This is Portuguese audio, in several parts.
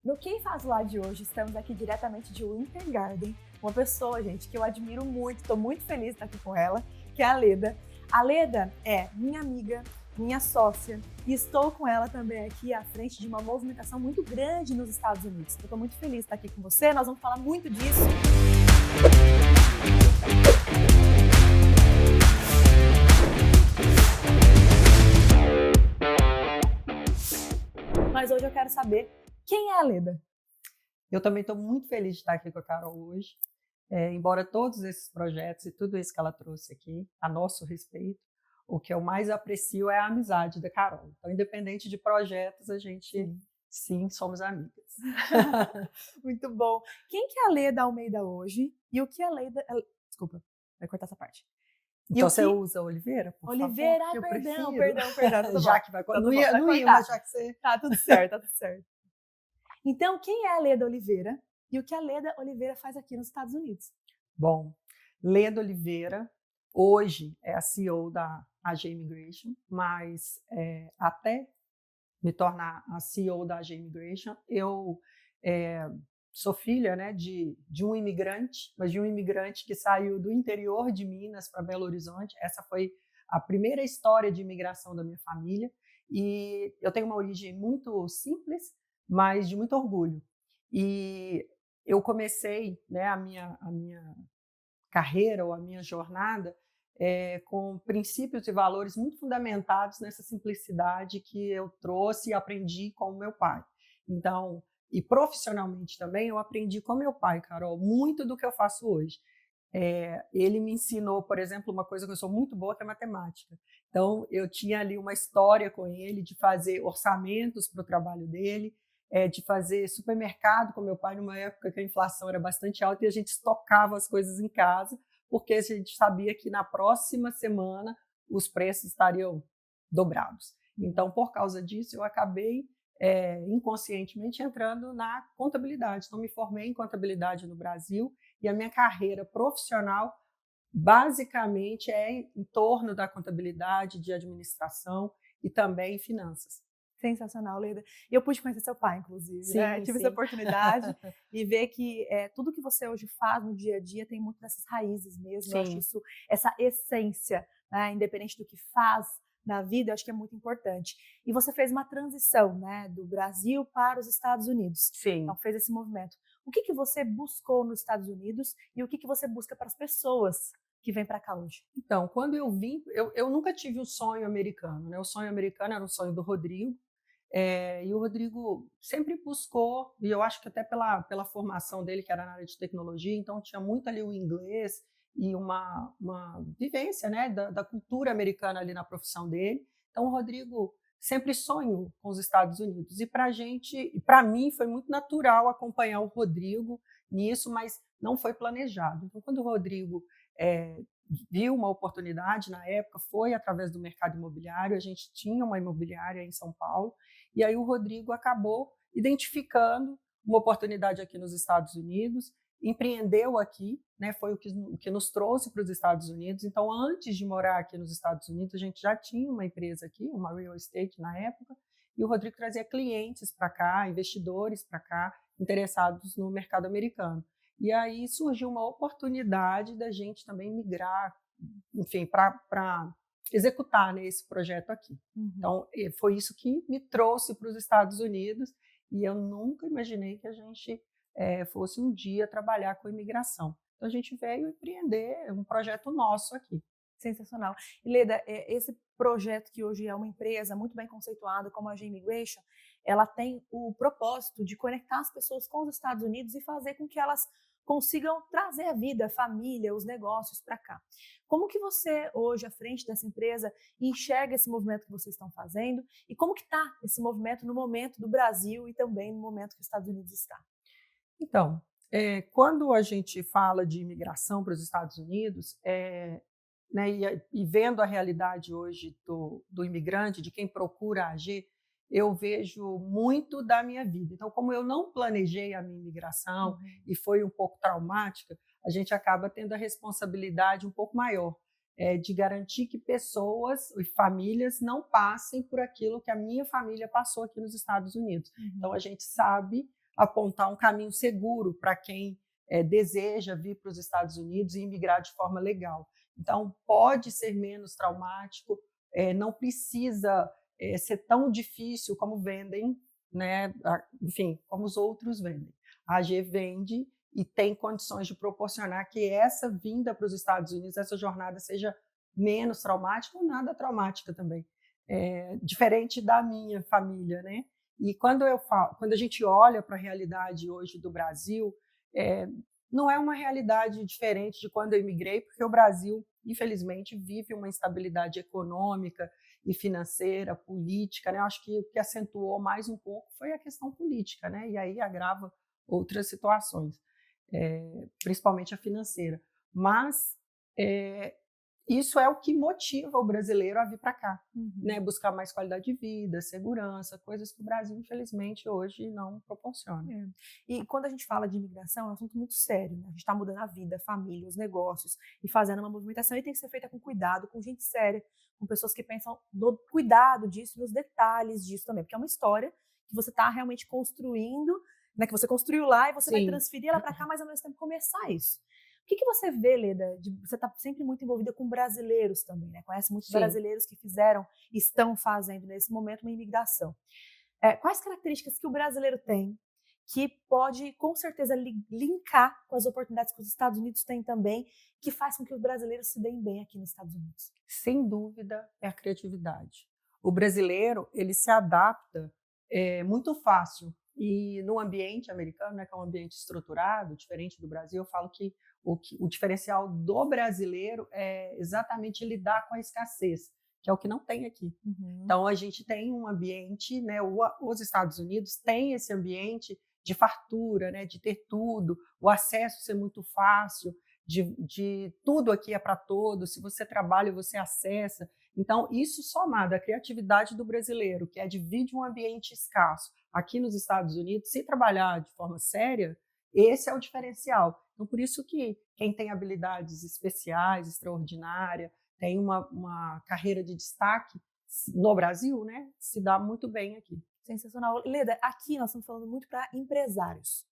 No Quem Faz Lá de hoje, estamos aqui diretamente de Winter Garden, uma pessoa, gente, que eu admiro muito, estou muito feliz de estar aqui com ela, que é a Leda. A Leda é minha amiga, minha sócia, e estou com ela também aqui à frente de uma movimentação muito grande nos Estados Unidos. Eu estou muito feliz de estar aqui com você, nós vamos falar muito disso. Mas hoje eu quero saber quem é a Leda. Eu também estou muito feliz de estar aqui com a Carol hoje, embora todos esses projetos e tudo isso que ela trouxe aqui, a nosso respeito, o que eu mais aprecio é a amizade da Carol. Então, independente de projetos, a gente, sim somos amigas. Muito bom. Quem que é a Leda Almeida hoje? E o que a Leda... Desculpa, vai cortar essa parte. Então, você usa Oliveira, por Oliveira, favor? Perdão. Já que vai... Não ia, mas já que você... Tá tudo certo. Então, quem é a Leda Oliveira e o que a Leda Oliveira faz aqui nos Estados Unidos? Bom, Leda Oliveira hoje é a CEO da AG Immigration, mas até me tornar a CEO da AG Immigration, eu sou filha, né, de um imigrante, mas de um imigrante que saiu do interior de Minas para Belo Horizonte. Essa foi a primeira história de imigração da minha família e eu tenho uma origem muito simples, mas de muito orgulho. E eu comecei, né, a minha carreira ou a minha jornada com princípios e valores muito fundamentados nessa simplicidade que eu trouxe e aprendi com o meu pai. Então, e profissionalmente também, eu aprendi com meu pai, Carol, muito do que eu faço hoje. Ele me ensinou, por exemplo, uma coisa que eu sou muito boa, que é matemática. Então, eu tinha ali uma história com ele de fazer orçamentos para o trabalho dele, de fazer supermercado com meu pai numa época que a inflação era bastante alta e a gente estocava as coisas em casa, porque a gente sabia que na próxima semana os preços estariam dobrados. Então, por causa disso, eu acabei inconscientemente entrando na contabilidade. Então, me formei em contabilidade no Brasil e a minha carreira profissional basicamente é em torno da contabilidade, de administração e também finanças. Sensacional, Leda. E eu pude conhecer seu pai, inclusive. Sim, né? Tive sim. essa oportunidade e ver que tudo que você hoje faz no dia a dia tem muito dessas raízes mesmo. Eu acho isso, essa essência, né? Independente do que faz na vida, eu acho que é muito importante. E você fez uma transição, né, do Brasil para os Estados Unidos. Sim. Então fez esse movimento. O que você buscou nos Estados Unidos e o que você busca para as pessoas que vêm para cá hoje? Então, quando eu vim, eu nunca tive o sonho americano, né? O sonho americano era o sonho do Rodrigo. E o Rodrigo sempre buscou, e eu acho que até pela formação dele, que era na área de tecnologia, então tinha muito ali o inglês e uma vivência, né, da cultura americana ali na profissão dele. Então o Rodrigo sempre sonhou com os Estados Unidos. E para mim, foi muito natural acompanhar o Rodrigo nisso, mas não foi planejado. Então, quando o Rodrigo viu uma oportunidade na época, foi através do mercado imobiliário, a gente tinha uma imobiliária em São Paulo, e aí o Rodrigo acabou identificando uma oportunidade aqui nos Estados Unidos, empreendeu aqui, né, foi o que nos trouxe para os Estados Unidos. Então, antes de morar aqui nos Estados Unidos, a gente já tinha uma empresa aqui, uma real estate na época, e o Rodrigo trazia clientes para cá, investidores para cá, interessados no mercado americano. E aí surgiu uma oportunidade da gente também migrar, enfim, para executar, né, esse projeto aqui. Então, foi isso que me trouxe para os Estados Unidos e eu nunca imaginei que a gente fosse um dia trabalhar com imigração. Então, a gente veio empreender um projeto nosso aqui. Sensacional. E Leda, esse projeto que hoje é uma empresa muito bem conceituada como a AG Immigration, ela tem o propósito de conectar as pessoas com os Estados Unidos e fazer com que elas consigam trazer a vida, a família, os negócios para cá. Como que você, hoje, à frente dessa empresa, enxerga esse movimento que vocês estão fazendo e como que está esse movimento no momento do Brasil e também no momento que os Estados Unidos está? Então, quando a gente fala de imigração para os Estados Unidos, né, e vendo a realidade hoje do imigrante, de quem procura a AG, eu vejo muito da minha vida. Então, como eu não planejei a minha imigração e foi um pouco traumática, a gente acaba tendo a responsabilidade um pouco maior de garantir que pessoas e famílias não passem por aquilo que a minha família passou aqui nos Estados Unidos. Então, a gente sabe apontar um caminho seguro para quem deseja vir para os Estados Unidos e imigrar de forma legal. Então, pode ser menos traumático, não precisa ser tão difícil como vendem, né? Enfim, como os outros vendem. A AG vende e tem condições de proporcionar que essa vinda para os Estados Unidos, essa jornada seja menos traumática ou nada traumática também. Diferente da minha família, né? E quando a gente olha para a realidade hoje do Brasil, não é uma realidade diferente de quando eu imigrei, porque o Brasil, infelizmente, vive uma instabilidade econômica e financeira, política, né? Eu acho que o que acentuou mais um pouco foi a questão política, né? E aí agrava outras situações, principalmente a financeira. Mas isso é o que motiva o brasileiro a vir para cá, né? Buscar mais qualidade de vida, segurança, coisas que o Brasil, infelizmente, hoje não proporciona. E quando a gente fala de imigração, é um assunto muito sério, né? A gente está mudando a vida, a família, os negócios e fazendo uma movimentação e tem que ser feita com cuidado, com gente séria, com pessoas que pensam no cuidado disso, nos detalhes disso também, porque é uma história que você está realmente construindo, né? Que você construiu lá e você vai transferir ela para cá, mas ao mesmo tempo começar isso. O que você vê, Leda? Você está sempre muito envolvida com brasileiros também, né? Conhece muitos brasileiros que fizeram e estão fazendo nesse momento uma imigração. Quais características que o brasileiro tem que pode, com certeza, linkar com as oportunidades que os Estados Unidos têm também, que faz com que os brasileiros se deem bem aqui nos Estados Unidos? Sem dúvida, é a criatividade. O brasileiro, ele se adapta muito fácil. E no ambiente americano, né, que é um ambiente estruturado, diferente do Brasil, eu falo que o diferencial do brasileiro é exatamente lidar com a escassez, que é o que não tem aqui. Então, a gente tem um ambiente, né, os Estados Unidos têm esse ambiente de fartura, né, de ter tudo, o acesso ser muito fácil, de tudo aqui é para todos, se você trabalha, você acessa. Então, isso somado à criatividade do brasileiro, que é dividir um ambiente escasso aqui nos Estados Unidos, se trabalhar de forma séria, esse é o diferencial. Então, por isso que quem tem habilidades especiais, extraordinárias, tem uma carreira de destaque no Brasil, né, se dá muito bem aqui. Sensacional. Leda, aqui nós estamos falando muito para empresários.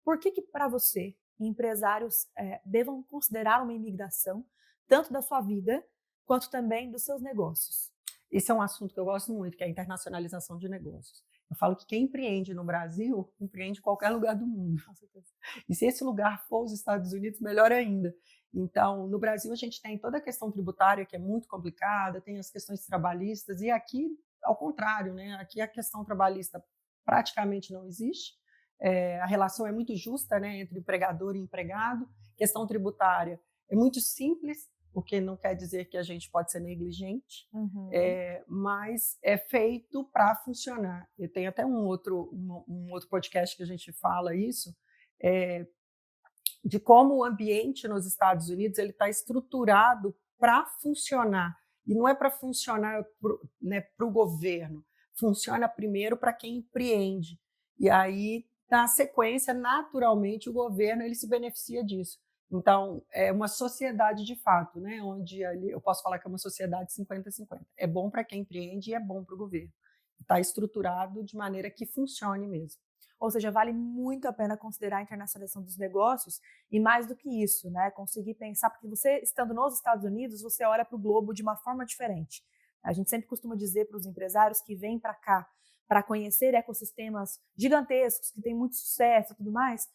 Por que para você, empresários devam considerar uma imigração, tanto da sua vida, quanto também dos seus negócios? Esse é um assunto que eu gosto muito, que é a internacionalização de negócios. Eu falo que quem empreende no Brasil, empreende em qualquer lugar do mundo. Com certeza. E se esse lugar for os Estados Unidos, melhor ainda. Então, no Brasil, a gente tem toda a questão tributária, que é muito complicada, tem as questões trabalhistas, e aqui, ao contrário, né? Aqui a questão trabalhista praticamente não existe. A relação é muito justa, né, entre empregador e empregado. Questão tributária é muito simples, porque não quer dizer que a gente pode ser negligente, mas é feito para funcionar. Eu tenho até um outro podcast que a gente fala isso, de como o ambiente nos Estados Unidos ele está estruturado para funcionar. E não é para funcionar para o governo, funciona primeiro para quem empreende. E aí, na sequência, naturalmente, o governo ele se beneficia disso. Então, é uma sociedade de fato, né? Onde ali, eu posso falar que é uma sociedade 50-50. É bom para quem empreende e é bom para o governo. Está estruturado de maneira que funcione mesmo. Ou seja, vale muito a pena considerar a internacionalização dos negócios e mais do que isso, né? Conseguir pensar, porque você estando nos Estados Unidos, você olha para o globo de uma forma diferente. A gente sempre costuma dizer para os empresários que vêm para cá para conhecer ecossistemas gigantescos, que têm muito sucesso e tudo mais,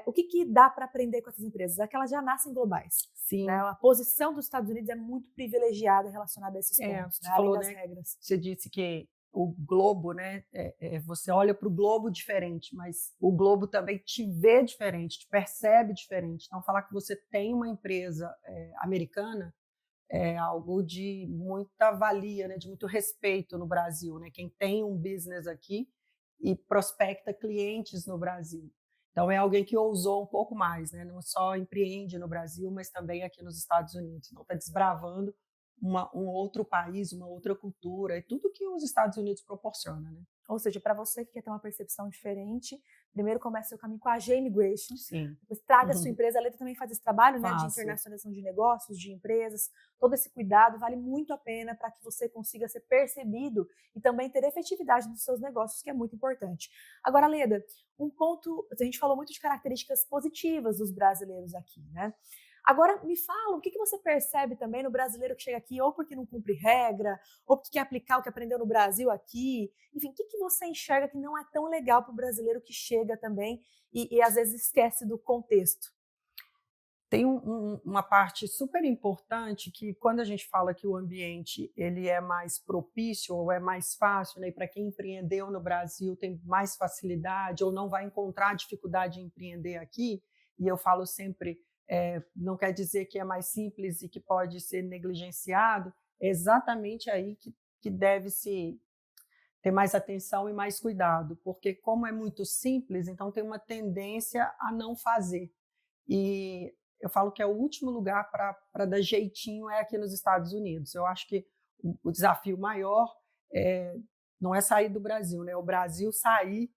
o que dá para aprender com essas empresas? É que elas já nascem globais. Sim. Né? A posição dos Estados Unidos é muito privilegiada relacionada a esses pontos, né? Além das regras. Você disse que o globo, né? Você olha para o globo diferente, mas o globo também te vê diferente, te percebe diferente. Então, falar que você tem uma empresa americana é algo de muita valia, né? De muito respeito no Brasil, né? Quem tem um business aqui e prospecta clientes no Brasil. Então, é alguém que ousou um pouco mais, né? Não só empreende no Brasil, mas também aqui nos Estados Unidos. Então, está desbravando um outro país, uma outra cultura, e tudo que os Estados Unidos proporciona, né? Ou seja, para você que quer ter uma percepção diferente Primeiro comece seu caminho com a AG Immigration, Sim. depois traga a sua empresa. A Leda também faz esse trabalho, né, de Faço. internacionalização de negócios, de empresas. Todo esse cuidado vale muito a pena para que você consiga ser percebido e também ter efetividade nos seus negócios, que é muito importante. Agora, Leda, um ponto, a gente falou muito de características positivas dos brasileiros aqui, né? Agora, me fala, o que você percebe também no brasileiro que chega aqui, ou porque não cumpre regra, ou porque quer aplicar o que aprendeu no Brasil aqui? Enfim, o que você enxerga que não é tão legal para o brasileiro que chega também e às vezes esquece do contexto? Tem uma parte super importante que, quando a gente fala que o ambiente ele é mais propício ou é mais fácil, né, e para quem empreendeu no Brasil tem mais facilidade ou não vai encontrar dificuldade em empreender aqui, e eu falo sempre, não quer dizer que é mais simples e que pode ser negligenciado, é exatamente aí que deve-se ter mais atenção e mais cuidado, porque como é muito simples, então tem uma tendência a não fazer. E eu falo que é o último lugar para dar jeitinho é aqui nos Estados Unidos. Eu acho que o desafio maior não é sair do Brasil, né? O Brasil sair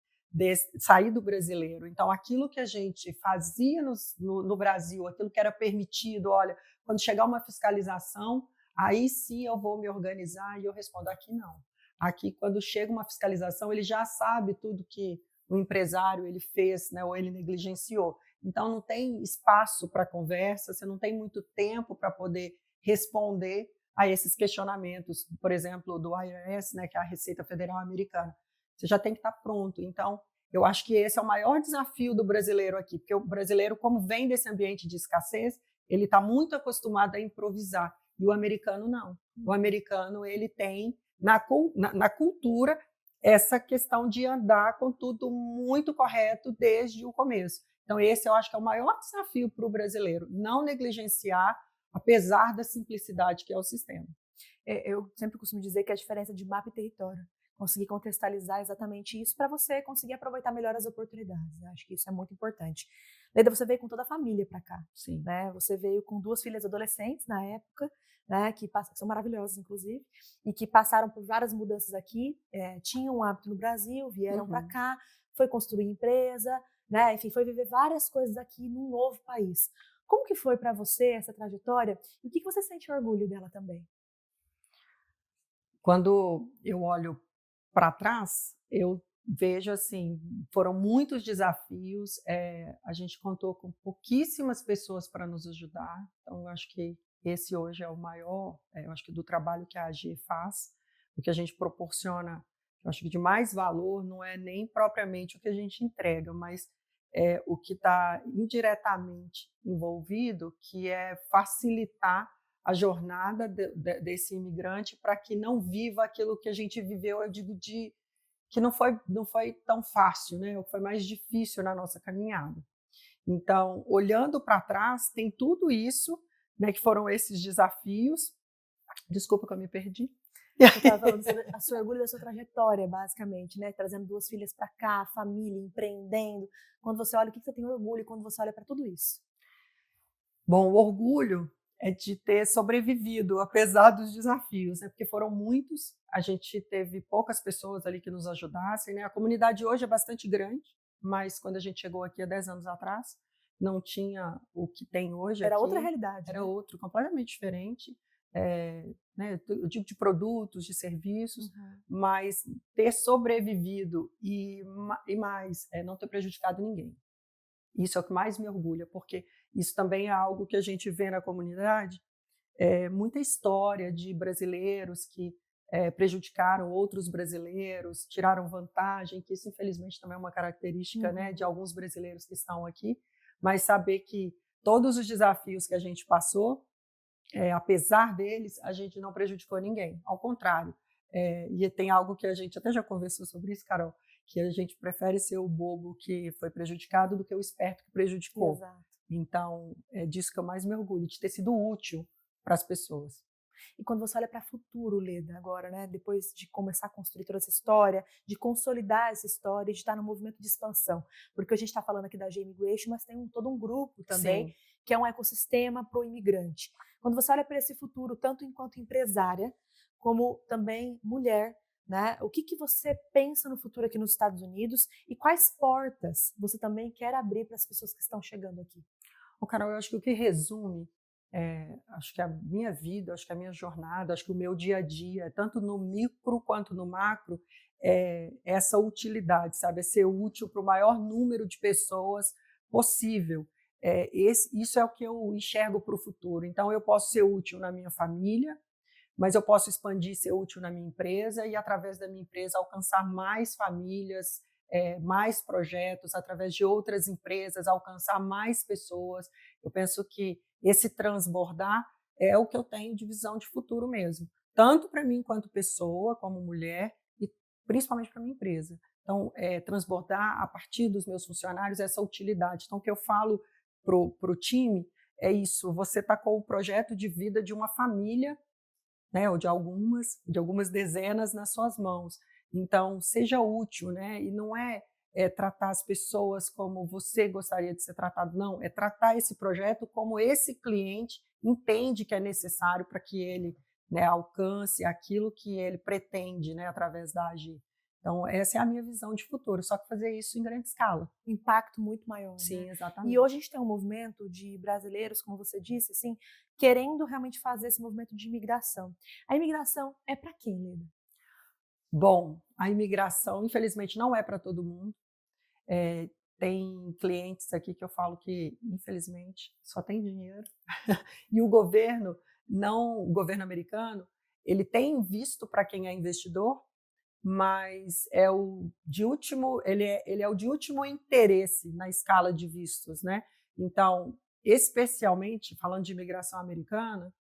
do brasileiro. Então, aquilo que a gente fazia no Brasil, aquilo que era permitido, olha, quando chegar uma fiscalização, aí sim eu vou me organizar e eu respondo. Aqui não. Aqui, quando chega uma fiscalização, ele já sabe tudo que o empresário ele fez, né, ou ele negligenciou. Então, não tem espaço para conversa, você não tem muito tempo para poder responder a esses questionamentos, por exemplo, do IRS, né, que é a Receita Federal Americana. Você já tem que estar pronto. Então, eu acho que esse é o maior desafio do brasileiro aqui, porque o brasileiro, como vem desse ambiente de escassez, ele está muito acostumado a improvisar, e o americano não. O americano ele tem na cultura essa questão de andar com tudo muito correto desde o começo. Então, esse eu acho que é o maior desafio para o brasileiro, não negligenciar, apesar da simplicidade que é o sistema. Eu sempre costumo dizer que a diferença de mapa e território. Conseguir contextualizar exatamente isso para você conseguir aproveitar melhor as oportunidades. Eu acho que isso é muito importante. Leda, você veio com toda a família para cá. Sim. Né? Você veio com 2 filhas adolescentes na época, né? Que são maravilhosas, inclusive, e que passaram por várias mudanças aqui, tinham um hábito no Brasil, vieram para cá, foi construir empresa, né? Enfim, foi viver várias coisas aqui num novo país. Como que foi para você essa trajetória e o que você sente orgulho dela também? Quando eu olho para trás, eu vejo assim, foram muitos desafios, a gente contou com pouquíssimas pessoas para nos ajudar, então eu acho que esse hoje é o maior, eu acho que do trabalho que a AG faz, o que a gente proporciona, eu acho que de mais valor não é nem propriamente o que a gente entrega, mas o que está indiretamente envolvido, que é facilitar a jornada desse imigrante para que não viva aquilo que a gente viveu, eu digo, que não foi tão fácil, né? Foi mais difícil na nossa caminhada. Então, olhando para trás, tem tudo isso, né, que foram esses desafios. Desculpa que eu me perdi. Você estava falando sobre o seu orgulho da sua trajetória, basicamente, né? Trazendo 2 filhas para cá, família, empreendendo. Quando você olha, o que você tem orgulho quando você olha para tudo isso? Bom, o orgulho é de ter sobrevivido, apesar dos desafios, né? Porque foram muitos, a gente teve poucas pessoas ali que nos ajudassem, né? A comunidade hoje é bastante grande, mas quando a gente chegou aqui há 10 anos atrás, não tinha o que tem hoje Era aqui. outra realidade, Era né? outro, completamente diferente, né? O tipo de produtos, de serviços, mas ter sobrevivido e mais, não ter prejudicado ninguém. Isso é o que mais me orgulha, porque isso também é algo que a gente vê na comunidade, muita história de brasileiros que prejudicaram outros brasileiros, tiraram vantagem, que isso infelizmente também é uma característica, né, de alguns brasileiros que estão aqui, mas saber que todos os desafios que a gente passou, apesar deles, a gente não prejudicou ninguém, ao contrário. E tem algo que a gente até já conversou sobre isso, Carol, que a gente prefere ser o bobo que foi prejudicado do que o esperto que prejudicou. Exato. Então, é disso que eu mais me orgulho, de ter sido útil para as pessoas. E quando você olha para o futuro, Leda, agora, né, depois de começar a construir toda essa história, de consolidar essa história, de estar no movimento de expansão, porque a gente está falando aqui da G-Immigration, mas tem todo um grupo também, Sim. que é um ecossistema para o imigrante. Quando você olha para esse futuro, tanto enquanto empresária, como também mulher, né? O que você pensa no futuro aqui nos Estados Unidos e quais portas você também quer abrir para as pessoas que estão chegando aqui? Ô, Carol, eu acho que o que resume, acho que a minha vida, acho que a minha jornada, acho que o meu dia a dia, tanto no micro quanto no macro, é essa utilidade, sabe? É ser útil para o maior número de pessoas possível. Isso é o que eu enxergo para o futuro. Então, eu posso ser útil na minha família, mas eu posso expandir, ser útil na minha empresa e, através da minha empresa, alcançar mais famílias, mais projetos, através de outras empresas, alcançar mais pessoas. Eu penso que esse transbordar é o que eu tenho de visão de futuro mesmo, tanto para mim quanto pessoa, como mulher, e principalmente para minha empresa. Então, transbordar a partir dos meus funcionários essa utilidade. Então, o que eu falo para o time é isso: você está com o projeto de vida de uma família, né, ou de algumas dezenas nas suas mãos. Então, seja útil, né, e não tratar as pessoas como você gostaria de ser tratado, não, é tratar esse projeto como esse cliente entende que é necessário para que ele, né, alcance aquilo que ele pretende, né, através da AGI. Então, essa é a minha visão de futuro, só que fazer isso em grande escala. Impacto muito maior, né? Sim, E hoje exatamente. a gente tem um movimento de brasileiros, como você disse, assim, querendo realmente fazer esse movimento de imigração. A imigração é para quem, Leda? Bom, a imigração, infelizmente, não é para todo mundo. Eh, Tem clientes aqui que eu falo que, infelizmente, só tem dinheiro. E o governo não, o governo americano, ele tem visto para quem é investidor, mas é o de último, ele é o de último interesse na escala de vistos, né. Então, especialmente falando de imigração americana,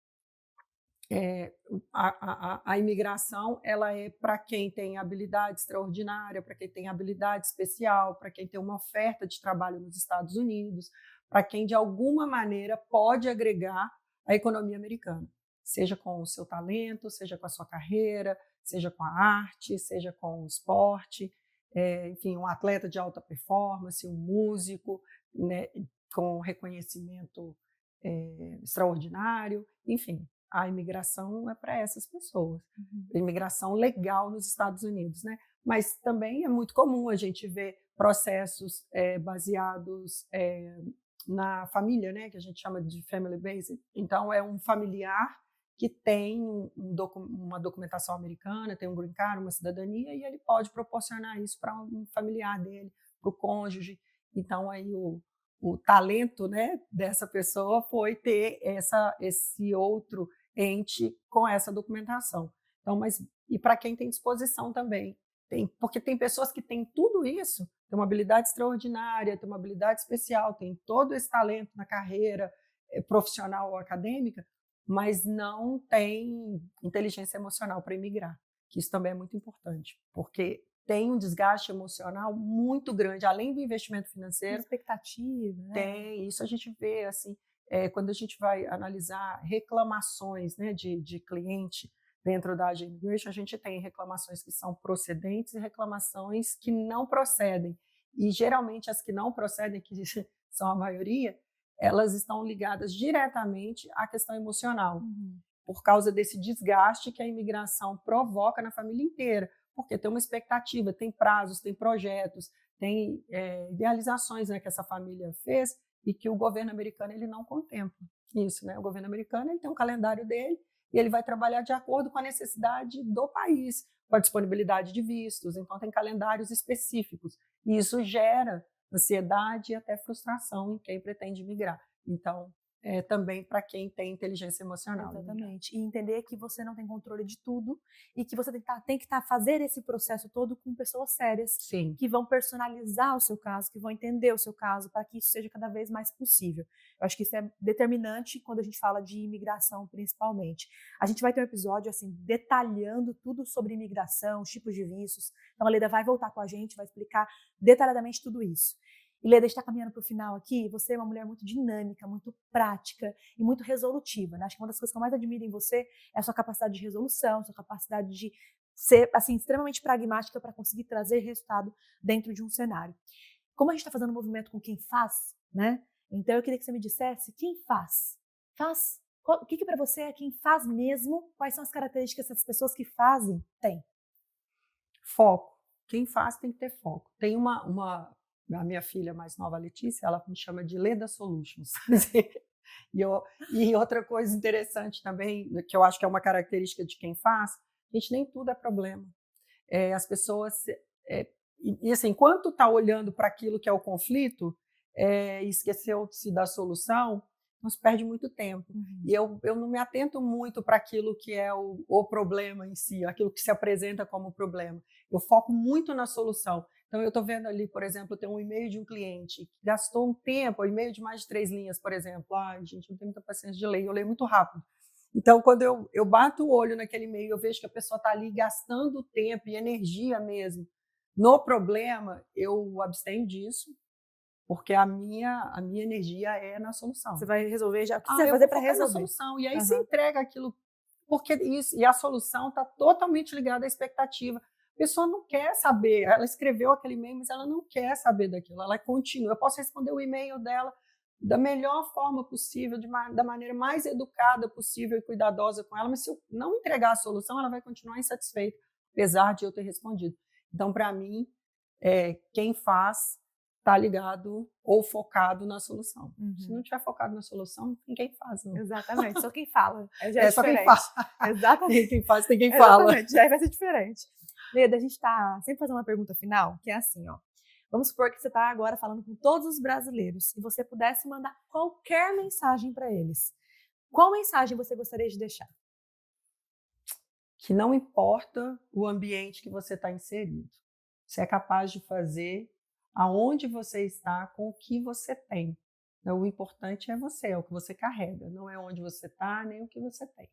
a imigração, ela é para quem tem habilidade extraordinária, para quem tem habilidade especial, para quem tem uma oferta de trabalho nos Estados Unidos, para quem de alguma maneira pode agregar à economia americana, seja com o seu talento, seja com a sua carreira, seja com a arte, seja com o esporte, enfim, um atleta de alta performance, um músico, né, com reconhecimento extraordinário, enfim, a imigração é para essas pessoas. Uhum. Imigração legal nos Estados Unidos, né? Mas também é muito comum a gente ver processos baseados na família, né? Que a gente chama de family based. Então, é um familiar que tem uma documentação americana, tem um green card, uma cidadania, e ele pode proporcionar isso para um familiar dele, para o cônjuge. Então, aí o talento, né, dessa pessoa foi ter esse outro ente com essa documentação. Então, mas e para quem tem disposição também, porque tem pessoas que têm tudo isso, tem uma habilidade extraordinária, tem uma habilidade especial, tem todo esse talento na carreira profissional ou acadêmica, mas não tem inteligência emocional para emigrar, que isso também é muito importante, porque tem um desgaste emocional muito grande, além do investimento financeiro. Expectativa, né? Tem, isso a gente vê, assim, quando a gente vai analisar reclamações, né, de cliente dentro da AG Immigration, a gente tem reclamações que são procedentes e reclamações que não procedem. E, geralmente, as que não procedem, que são a maioria, elas estão ligadas diretamente à questão emocional, Uhum. por causa desse desgaste que a imigração provoca na família inteira, porque tem uma expectativa, tem prazos, tem projetos, tem idealizações, né, que essa família fez e que o governo americano ele não contempla isso, né? O governo americano ele tem um calendário dele e ele vai trabalhar de acordo com a necessidade do país, com a disponibilidade de vistos, então tem calendários específicos e isso gera ansiedade e até frustração em quem pretende migrar. Então, também para quem tem inteligência emocional. Exatamente. E entender que você não tem controle de tudo e que você tem que fazer esse processo todo com pessoas sérias Sim, que vão personalizar o seu caso, que vão entender o seu caso para que isso seja cada vez mais possível. Eu acho que isso é determinante quando a gente fala de imigração, principalmente. A gente vai ter um episódio assim detalhando tudo sobre imigração, os tipos de vistos. Então a Leda vai voltar com a gente, vai explicar detalhadamente tudo isso. E Leda está caminhando para o final aqui. Você é uma mulher muito dinâmica, muito prática e muito resolutiva, né? Acho que uma das coisas que eu mais admiro em você é a sua capacidade de resolução, sua capacidade de ser assim extremamente pragmática para conseguir trazer resultado dentro de um cenário. Como a gente está fazendo um movimento com quem faz, né? Então eu queria que você me dissesse quem faz. Faz? O que para você é quem faz mesmo? Quais são as características que essas pessoas que fazem têm? Foco. Quem faz tem que ter foco. Tem a minha filha mais nova, a Letícia, ela me chama de Leda Solutions. E outra coisa interessante também, que eu acho que é uma característica de quem faz, gente, nem tudo é problema. As pessoas... E assim, enquanto está olhando para aquilo que é o conflito e esqueceu-se da solução, nos perde muito tempo. E eu não me atento muito para aquilo que é o problema em si, aquilo que se apresenta como problema. Eu foco muito na solução. Então, eu estou vendo ali, por exemplo, tem um e-mail de um cliente que gastou um tempo, um e-mail de mais de 3 linhas, por exemplo. Ai, gente, não tenho muita paciência de ler, eu leio muito rápido. Então, quando eu bato o olho naquele e-mail, eu vejo que a pessoa está ali gastando tempo e energia mesmo no problema, eu abstenho disso, porque a minha energia é na solução. Você vai resolver já. O que você vai fazer para resolver? Na solução. E aí você entrega aquilo, porque isso, e a solução está totalmente ligada à expectativa. A pessoa não quer saber, ela escreveu aquele e-mail, mas ela não quer saber daquilo, ela continua. Eu posso responder o e-mail dela da melhor forma possível, da maneira mais educada possível e cuidadosa com ela, mas se eu não entregar a solução, ela vai continuar insatisfeita, apesar de eu ter respondido. Então, para mim, quem faz está ligado ou focado na solução. Se não estiver focado na solução, ninguém faz. Não. Exatamente, só quem fala. Já é só diferente. Quem faz. Exatamente. Quem faz tem quem fala. Exatamente, já vai ser diferente. Leda, a gente está sempre fazendo uma pergunta final, que é assim, ó. Vamos supor que você está agora falando com todos os brasileiros e você pudesse mandar qualquer mensagem para eles. Qual mensagem você gostaria de deixar? Que não importa o ambiente que você está inserido. Você é capaz de fazer aonde você está com o que você tem. O importante é você, é o que você carrega. Não é onde você está, nem o que você tem.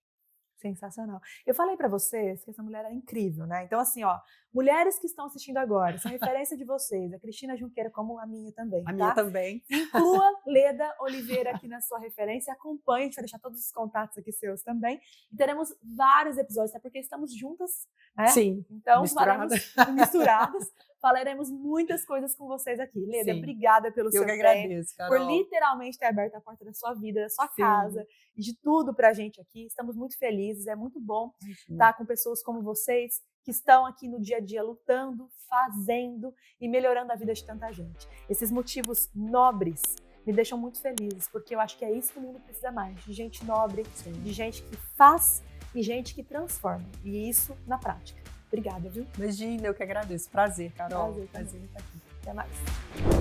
Sensacional. Eu falei para vocês que essa mulher é incrível, né? Então, assim, ó, mulheres que estão assistindo agora, são referência de vocês, a Cristina Junqueira, como a minha também. A minha também. Inclua Leda Oliveira aqui na sua referência, acompanhe, a gente vai deixar todos os contatos aqui seus também. E teremos vários episódios, até porque estamos juntas, né? Sim, então, misturadas. Falaremos muitas coisas com vocês aqui. Leda, obrigada pelo seu tempo. Eu que agradeço, Carol. Por literalmente ter aberto a porta da sua vida, da sua casa e de tudo pra gente aqui. Estamos muito felizes, é muito bom estar com pessoas como vocês que estão aqui no dia a dia lutando, fazendo e melhorando a vida de tanta gente. Esses motivos nobres me deixam muito felizes, porque eu acho que é isso que o mundo precisa mais, de gente nobre, de gente que faz e gente que transforma. E isso na prática. Obrigada, viu? Imagina, eu que agradeço. Prazer, Carol. Prazer estar aqui. Até mais.